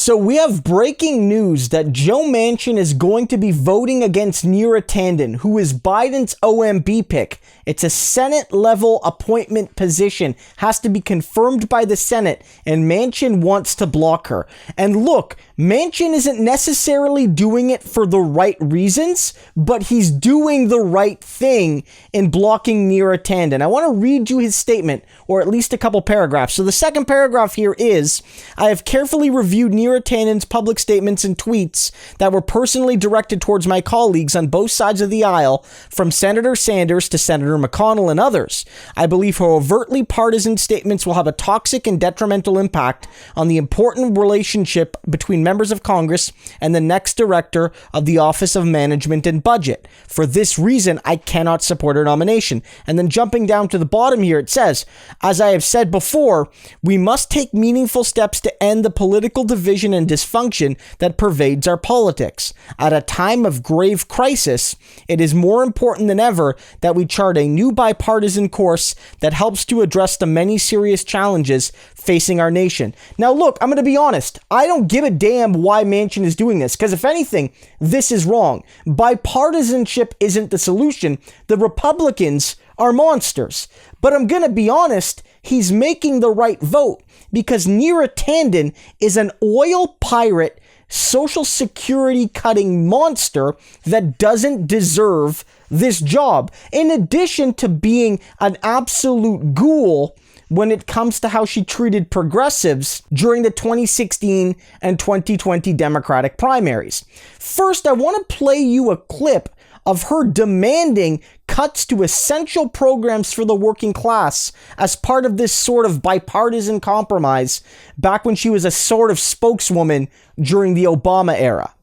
So we have breaking news that Joe Manchin is going to be voting against Neera Tanden, who is Biden's OMB pick. It's a Senate-level appointment position, has to be confirmed by the Senate, and Manchin wants to block her. And look, Manchin isn't necessarily doing it for the right reasons, but he's doing the right thing in blocking Neera Tanden. I want to read you his statement, or at least a couple paragraphs. So the second paragraph here is, I have carefully reviewed Neera Tanden's public statements and tweets that were personally directed towards my colleagues on both sides of the aisle, from Senator Sanders to Senator McConnell and others. I believe her overtly partisan statements will have a toxic and detrimental impact on the important relationship between members of Congress and the next director of the Office of Management and Budget. For this reason, I cannot support her nomination. And then jumping down to the bottom here, it says, as I have said before, we must take meaningful steps to end the political division and dysfunction that pervades our politics. At a time of grave crisis, it is more important than ever that we chart a new bipartisan course that helps to address the many serious challenges facing our nation. Now look, I'm going to be honest. I don't give a damn why Manchin is doing this, because if anything, this is wrong. Bipartisanship isn't the solution. The Republicans are monsters. But I'm going to be honest, he's making the right vote, because Neera Tanden is an oil pirate, Social Security cutting monster that doesn't deserve this job, in addition to being an absolute ghoul when it comes to how she treated progressives during the 2016 and 2020 Democratic primaries. First, I want to play you a clip of her demanding cuts to essential programs for the working class as part of this sort of bipartisan compromise back when she was a sort of spokeswoman during the Obama era.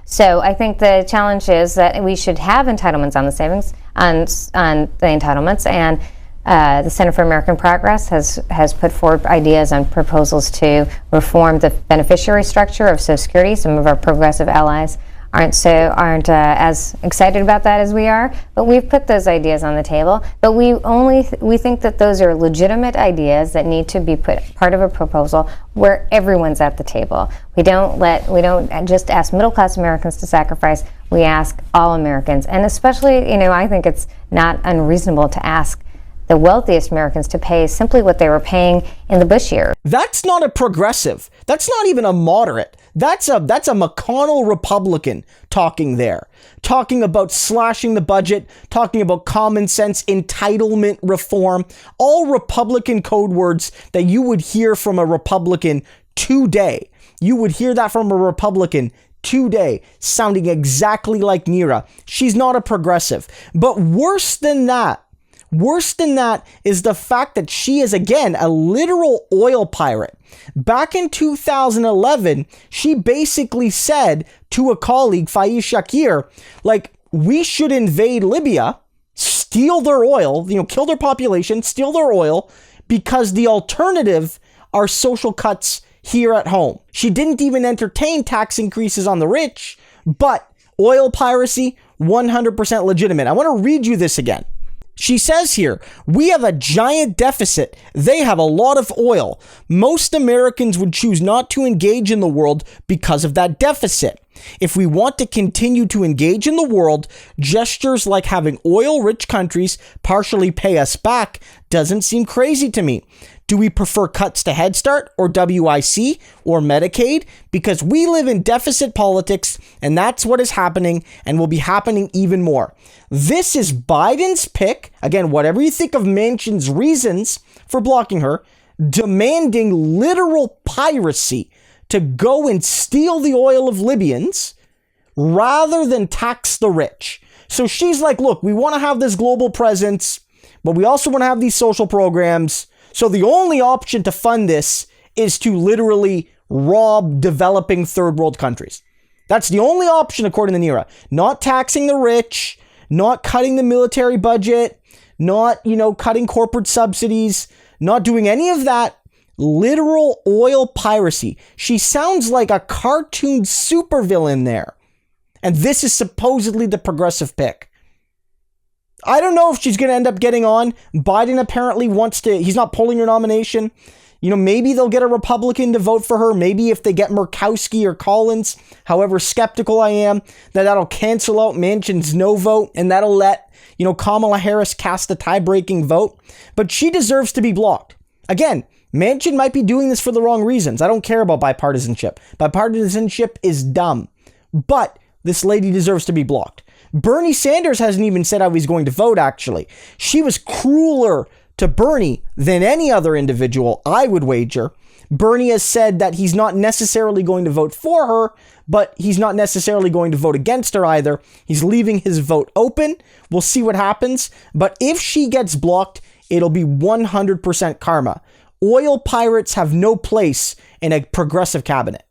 So I think the challenge is that we should have entitlements on the savings, on the entitlements, and the Center for American Progress has put forward ideas and proposals to reform the beneficiary structure of Social Security. Some of our progressive allies aren't as excited about that as we are, but we've put those ideas on the table. But we think that those are legitimate ideas that need to be put part of a proposal where everyone's at the table. We don't just ask middle class Americans to sacrifice. We ask all Americans, and especially, I think it's not unreasonable to ask the wealthiest Americans to pay simply what they were paying in the Bush years. That's not a progressive. That's not even a moderate. That's a McConnell Republican talking there. Talking about slashing the budget, talking about common sense entitlement reform, all Republican code words that you would hear from a Republican today. You would hear that from a Republican today, sounding exactly like Neera. She's not a progressive. But worse than that is the fact that she is, again, a literal oil pirate. Back in 2011, she basically said to a colleague, Faiz Shakir, we should invade Libya, steal their oil, kill their population, steal their oil, because the alternative are social cuts here at home. She didn't even entertain tax increases on the rich, but oil piracy, 100% legitimate. I want to read you this again. She says here, we have a giant deficit. They have a lot of oil. Most Americans would choose not to engage in the world because of that deficit. If we want to continue to engage in the world, gestures like having oil-rich countries partially pay us back doesn't seem crazy to me. Do we prefer cuts to Head Start or WIC or Medicaid? Because we live in deficit politics, and that's what is happening and will be happening even more. This is Biden's pick. Again, whatever you think of Manchin's reasons for blocking her, demanding literal piracy to go and steal the oil of Libyans rather than tax the rich. So she's like, look, we want to have this global presence, but we also want to have these social programs. So the only option to fund this is to literally rob developing third world countries. That's the only option, according to Neera. Not taxing the rich, not cutting the military budget, not, cutting corporate subsidies, not doing any of that. Literal oil piracy. She sounds like a cartoon supervillain there. And this is supposedly the progressive pick. I don't know if she's going to end up getting on. Biden apparently he's not pulling her nomination. Maybe they'll get a Republican to vote for her. Maybe if they get Murkowski or Collins, however skeptical I am, that'll cancel out Manchin's no vote, and that'll let, Kamala Harris cast a tie-breaking vote. But she deserves to be blocked. Again, Manchin might be doing this for the wrong reasons. I don't care about bipartisanship. Bipartisanship is dumb. But this lady deserves to be blocked. Bernie Sanders hasn't even said how he's going to vote, actually. She was crueler to Bernie than any other individual, I would wager. Bernie has said that he's not necessarily going to vote for her, but he's not necessarily going to vote against her either. He's leaving his vote open. We'll see what happens. But if she gets blocked, it'll be 100% karma. Oil pirates have no place in a progressive cabinet.